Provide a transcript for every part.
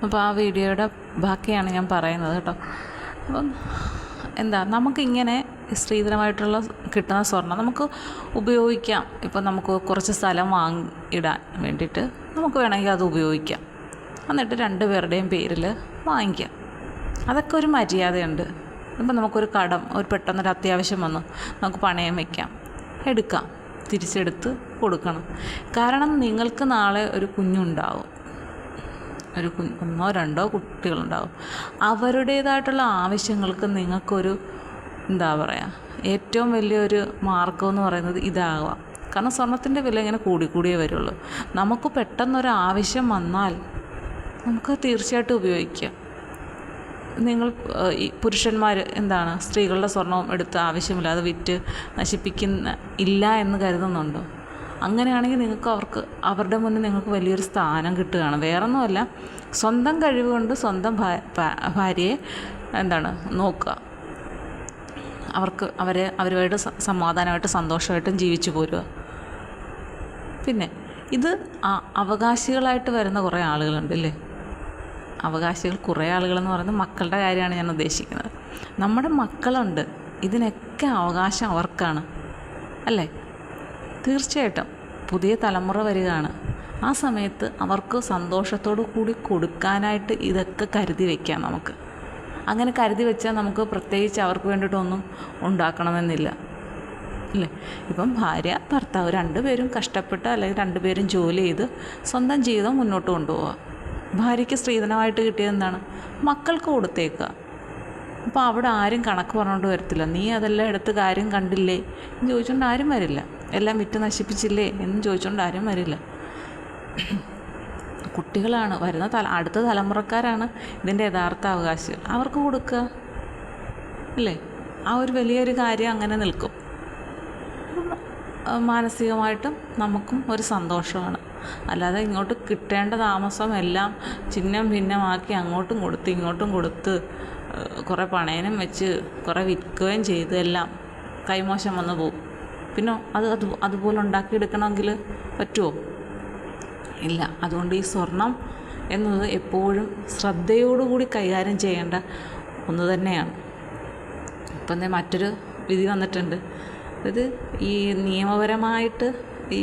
അപ്പോൾ ആ വീഡിയോയുടെ ബാക്കിയാണ് ഞാൻ പറയുന്നത് കേട്ടോ. അപ്പം നമുക്കിങ്ങനെ സ്ത്രീധനമായിട്ടുള്ള കിട്ടുന്ന സ്വർണം നമുക്ക് ഉപയോഗിക്കാം. ഇപ്പം നമുക്ക് കുറച്ച് സ്ഥലം ഇടാൻ വേണ്ടിയിട്ട് നമുക്ക് വേണമെങ്കിൽ അത് ഉപയോഗിക്കാം. എന്നിട്ട് 2 പേരുടെയും പേരിൽ വാങ്ങിക്കാം. അതൊക്കെ ഒരു മര്യാദയുണ്ട്. ഇപ്പം നമുക്കൊരു പെട്ടെന്നൊരു അത്യാവശ്യം വന്നു, നമുക്ക് പണയം വയ്ക്കാം, എടുക്കാം, തിരിച്ചെടുത്ത് കൊടുക്കണം. കാരണം നിങ്ങൾക്ക് നാളെ ഒരു കുഞ്ഞുണ്ടാവും, ഒരു 1-2 കുട്ടികളുണ്ടാവും. അവരുടേതായിട്ടുള്ള ആവശ്യങ്ങൾക്ക് നിങ്ങൾക്കൊരു ഏറ്റവും വലിയൊരു മാർഗ്ഗമെന്ന് പറയുന്നത് ഇതാവാം. കാരണം സ്വർണത്തിൻ്റെ വില ഇങ്ങനെ കൂടിയേ വരുള്ളൂ. നമുക്ക് പെട്ടെന്നൊരു ആവശ്യം വന്നാൽ നമുക്ക് തീർച്ചയായിട്ടും ഉപയോഗിക്കാം. നിങ്ങൾ ഈ പുരുഷന്മാർ സ്ത്രീകളുടെ സ്വർണം എടുത്ത് ആവശ്യമില്ലാതെ വിറ്റ് ഇല്ല എന്ന് കരുതുന്നുണ്ടോ? അങ്ങനെയാണെങ്കിൽ അവരുടെ മുന്നിൽ നിങ്ങൾക്ക് വലിയൊരു സ്ഥാനം കിട്ടുകയാണ്. വേറൊന്നുമല്ല, സ്വന്തം കഴിവ് കൊണ്ട് സ്വന്തം ഭാര്യയെ നോക്കുക. അവരുമായിട്ട് സമാധാനമായിട്ട് സന്തോഷമായിട്ടും ജീവിച്ചു പോരുക. പിന്നെ ഇത് അവകാശികളായിട്ട് വരുന്ന കുറേ ആളുകളുണ്ട് അല്ലേ? അവകാശികൾ കുറേ ആളുകളെന്ന് പറയുന്നത് മക്കളുടെ കാര്യമാണ് ഞാൻ ഉദ്ദേശിക്കുന്നത്. നമ്മുടെ മക്കളുണ്ട്, ഇതിനൊക്കെ അവകാശം അവർക്കാണ് അല്ലേ? തീർച്ചയായിട്ടും പുതിയ തലമുറ വരികയാണ്. ആ സമയത്ത് അവർക്ക് സന്തോഷത്തോടു കൂടി കൊടുക്കാനായിട്ട് ഇതൊക്കെ കരുതി വയ്ക്കാം. നമുക്ക് അങ്ങനെ കരുതി വെച്ചാൽ നമുക്ക് പ്രത്യേകിച്ച് അവർക്ക് വേണ്ടിയിട്ടൊന്നും ഉണ്ടാക്കണമെന്നില്ല അല്ലേ? ഇപ്പം ഭാര്യ ഭർത്താവ് 2 പേരും കഷ്ടപ്പെട്ട് അല്ലെങ്കിൽ 2 പേരും ജോലി ചെയ്ത് സ്വന്തം ജീവിതം മുന്നോട്ട് കൊണ്ടുപോവുക. ഭാര്യയ്ക്ക് സ്ത്രീധനമായിട്ട് കിട്ടിയത് മക്കൾക്ക് കൊടുത്തേക്കുക. അപ്പോൾ അവിടെ ആരും കണക്ക് പറഞ്ഞുകൊണ്ട് വരത്തില്ല. നീ അതെല്ലാം എടുത്ത് കാര്യം കണ്ടില്ലേ എന്ന് ചോദിച്ചുകൊണ്ട് ആരും വരില്ല. എല്ലാം വിറ്റ് നശിപ്പിച്ചില്ലേ എന്ന് ചോദിച്ചുകൊണ്ട് ആരും വരില്ല. കുട്ടികളാണ് അടുത്ത തലമുറക്കാരാണ് ഇതിൻ്റെ യഥാർത്ഥ അവകാശികൾ. അവർക്ക് കൊടുക്കുക അല്ലേ? ആ ഒരു വലിയൊരു കാര്യം അങ്ങനെ നിൽക്കും. മാനസികമായിട്ടും നമുക്കും ഒരു സന്തോഷമാണ്. അല്ലാതെ ഇങ്ങോട്ട് കിട്ടേണ്ട താമസം എല്ലാം ചിഹ്നം ഭിന്നമാക്കി അങ്ങോട്ടും കൊടുത്ത് ഇങ്ങോട്ടും കൊടുത്ത് കുറേ പണയനും വെച്ച് കുറേ വിൽക്കുകയും ചെയ്ത് എല്ലാം കൈമോശം വന്നു പോകും. പിന്നെ അതുപോലെ ഉണ്ടാക്കിയെടുക്കണമെങ്കിൽ പറ്റുമോ? ഇല്ല. അതുകൊണ്ട് ഈ സ്വർണം എന്നത് എപ്പോഴും ശ്രദ്ധയോടുകൂടി കൈകാര്യം ചെയ്യേണ്ട ഒന്ന് തന്നെയാണ്. ഇപ്പം മറ്റൊരു വിധി വന്നിട്ടുണ്ട്. ഇത് ഈ നിയമപരമായിട്ട് ഈ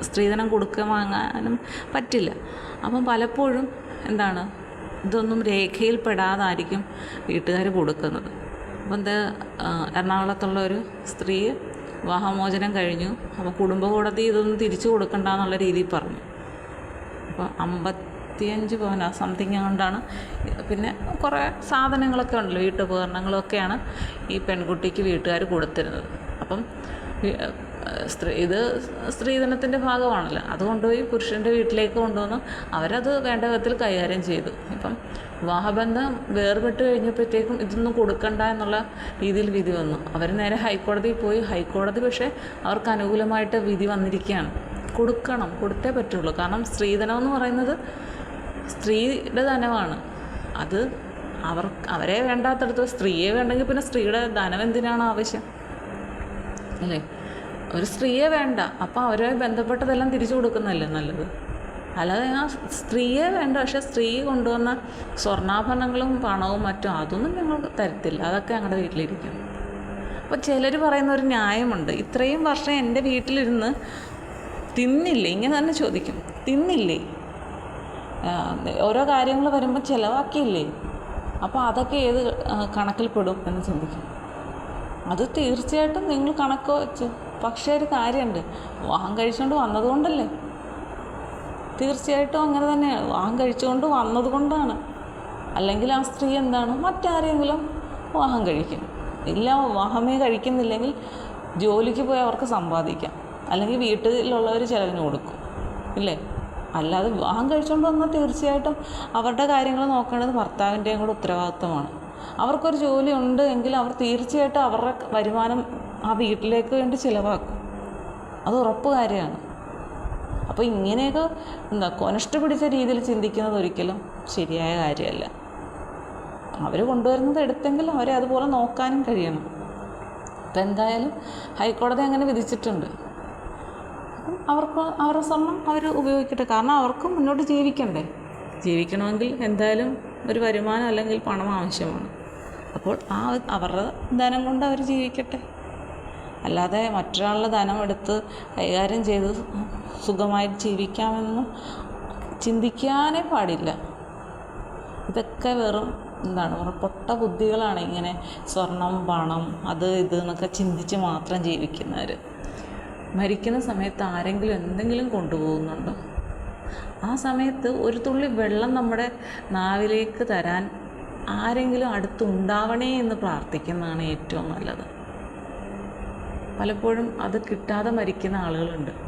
സ്ത്രീധനം വാങ്ങാനും പറ്റില്ല. അപ്പം പലപ്പോഴും ഇതൊന്നും രേഖയിൽപ്പെടാതായിരിക്കും വീട്ടുകാർ കൊടുക്കുന്നത്. അപ്പം എറണാകുളത്തുള്ള ഒരു സ്ത്രീ വിവാഹമോചനം കഴിഞ്ഞു. അപ്പോൾ കുടുംബ കോടതി ഇതൊന്നും തിരിച്ചു കൊടുക്കണ്ട എന്നുള്ള രീതിയിൽ പറഞ്ഞു. അപ്പോൾ 55 പവനോ സംതിങ് കൊണ്ടാണ്. പിന്നെ കുറേ സാധനങ്ങളൊക്കെ ഉണ്ടല്ലോ, വീട്ടുപകരണങ്ങളൊക്കെയാണ് ഈ പെൺകുട്ടിക്ക് വീട്ടുകാർ കൊടുത്തിരുന്നത്. അപ്പം ഇത് സ്ത്രീധനത്തിൻ്റെ ഭാഗമാണല്ലോ. അത് കൊണ്ടുപോയി പുരുഷൻ്റെ വീട്ടിലേക്ക് കൊണ്ടുവന്ന് അവരത് വേണ്ട വിധത്തിൽ കൈകാര്യം ചെയ്തു. ഇപ്പം വിവാഹബന്ധം വേർപെട്ട് കഴിഞ്ഞപ്പോഴത്തേക്കും ഇതൊന്നും കൊടുക്കണ്ട എന്നുള്ള രീതിയിൽ വിധി വന്നു. അവർ നേരെ ഹൈക്കോടതിയിൽ പോയി. ഹൈക്കോടതി പക്ഷേ അവർക്ക് അനുകൂലമായിട്ട് വിധി വന്നിരിക്കുകയാണ്. കൊടുത്തേ പറ്റുള്ളൂ. കാരണം സ്ത്രീധനം എന്ന് പറയുന്നത് സ്ത്രീയുടെ ധനമാണ്. അത് അവരെ വേണ്ടാത്തടത്ത് സ്ത്രീയെ വേണ്ടെങ്കിൽ പിന്നെ സ്ത്രീയുടെ ധനം എന്തിനാണ് ആവശ്യം അല്ലേ? ഒരു സ്ത്രീയെ വേണ്ട, അപ്പോൾ അവരുമായി ബന്ധപ്പെട്ടതെല്ലാം തിരിച്ചു കൊടുക്കുന്നതല്ലേ നല്ലത്. അല്ലാതെ ആ സ്ത്രീയെ വേണ്ട, പക്ഷേ സ്ത്രീ കൊണ്ടുവന്ന സ്വർണ്ണാഭരണങ്ങളും പണവും മറ്റും അതൊന്നും ഞങ്ങൾ തരത്തില്ല, അതൊക്കെ ഞങ്ങളുടെ വീട്ടിലിരിക്കും. അപ്പോൾ ചിലർ പറയുന്ന ഒരു ന്യായമുണ്ട്, ഇത്രയും വർഷം എൻ്റെ വീട്ടിലിരുന്ന് തിന്നില്ലേ, ഇങ്ങനെ തന്നെ ചോദിക്കും, തിന്നില്ലേ, ഓരോ കാര്യങ്ങൾ വരുമ്പോൾ ചിലവാക്കിയില്ലേ, അപ്പോൾ അതൊക്കെ ഏത് കണക്കിൽപ്പെടും എന്ന് ചിന്തിക്കും. അത് തീർച്ചയായിട്ടും നിങ്ങൾ കണക്ക് വെച്ച്. പക്ഷേ ഒരു കാര്യമുണ്ട്, വിവാഹം കഴിച്ചുകൊണ്ട് വന്നതുകൊണ്ടല്ലേ, തീർച്ചയായിട്ടും അങ്ങനെ തന്നെയാണ്. വിവാഹം കഴിച്ചുകൊണ്ട് വന്നതുകൊണ്ടാണ്. അല്ലെങ്കിൽ ആ സ്ത്രീ മറ്റാരെങ്കിലും വിവാഹം കഴിക്കും. ഇല്ല, വിവാഹമേ കഴിക്കുന്നില്ലെങ്കിൽ ജോലിക്ക് പോയി അവർക്ക് സമ്പാദിക്കാം, അല്ലെങ്കിൽ വീട്ടിലുള്ളവർ ചിലവിന് കൊടുക്കും ഇല്ലേ? അല്ലാതെ വിവാഹം കഴിച്ചുകൊണ്ട് വന്നാൽ തീർച്ചയായിട്ടും അവരുടെ കാര്യങ്ങൾ നോക്കേണ്ടത് ഭർത്താവിൻ്റെയും കൂടെ ഉത്തരവാദിത്വമാണ്. അവർക്കൊരു ജോലി ഉണ്ട് എങ്കിൽ അവർ തീർച്ചയായിട്ടും അവരുടെ വരുമാനം ആ വീട്ടിലേക്ക് വേണ്ടി ചിലവാക്കും. അത് ഉറപ്പ് കാര്യമാണ്. അപ്പോൾ ഇങ്ങനെയൊക്കെ കൊനഷ്ട പിടിച്ച രീതിയിൽ ചിന്തിക്കുന്നത് ഒരിക്കലും ശരിയായ കാര്യമല്ല. അവർ കൊണ്ടുവരുന്നത് എടുത്തെങ്കിൽ അവരെ അതുപോലെ നോക്കാനും കഴിയണം. അപ്പം എന്തായാലും ഹൈക്കോടതി അങ്ങനെ വിധിച്ചിട്ടുണ്ട്. അവർക്ക് അവരുടെ സ്വർണം അവർ ഉപയോഗിക്കട്ടെ, കാരണം അവർക്ക് മുന്നോട്ട് ജീവിക്കണ്ടേ. ജീവിക്കണമെങ്കിൽ എന്തായാലും ഒരു വരുമാനം അല്ലെങ്കിൽ പണം ആവശ്യമാണ്. അപ്പോൾ അവരുടെ ധനം കൊണ്ട് അവർ ജീവിക്കട്ടെ. അല്ലാതെ മറ്റൊരാളുടെ ധനം എടുത്ത് കൈകാര്യം ചെയ്ത് സുഖമായി ജീവിക്കാമെന്നും ചിന്തിക്കാനേ പാടില്ല. ഇതൊക്കെ വെറും പൊട്ട ബുദ്ധികളാണ്. ഇങ്ങനെ സ്വർണം, പണം, അത് ഇത് എന്നൊക്കെ ചിന്തിച്ച് മാത്രം ജീവിക്കുന്നവർ. മരിക്കുന്ന സമയത്ത് ആരെങ്കിലും എന്തെങ്കിലും കൊണ്ടുപോകുന്നുണ്ടോ? ആ സമയത്ത് ഒരു തുള്ളി വെള്ളം നമ്മുടെ നാവിലേക്ക് തരാൻ ആരെങ്കിലും അടുത്തുണ്ടാവണേ എന്ന് പ്രാർത്ഥിക്കുന്നതാണ് ഏറ്റവും നല്ലത്. പലപ്പോഴും അത് കിട്ടാതെ മരിക്കുന്ന ആളുകളുണ്ട്.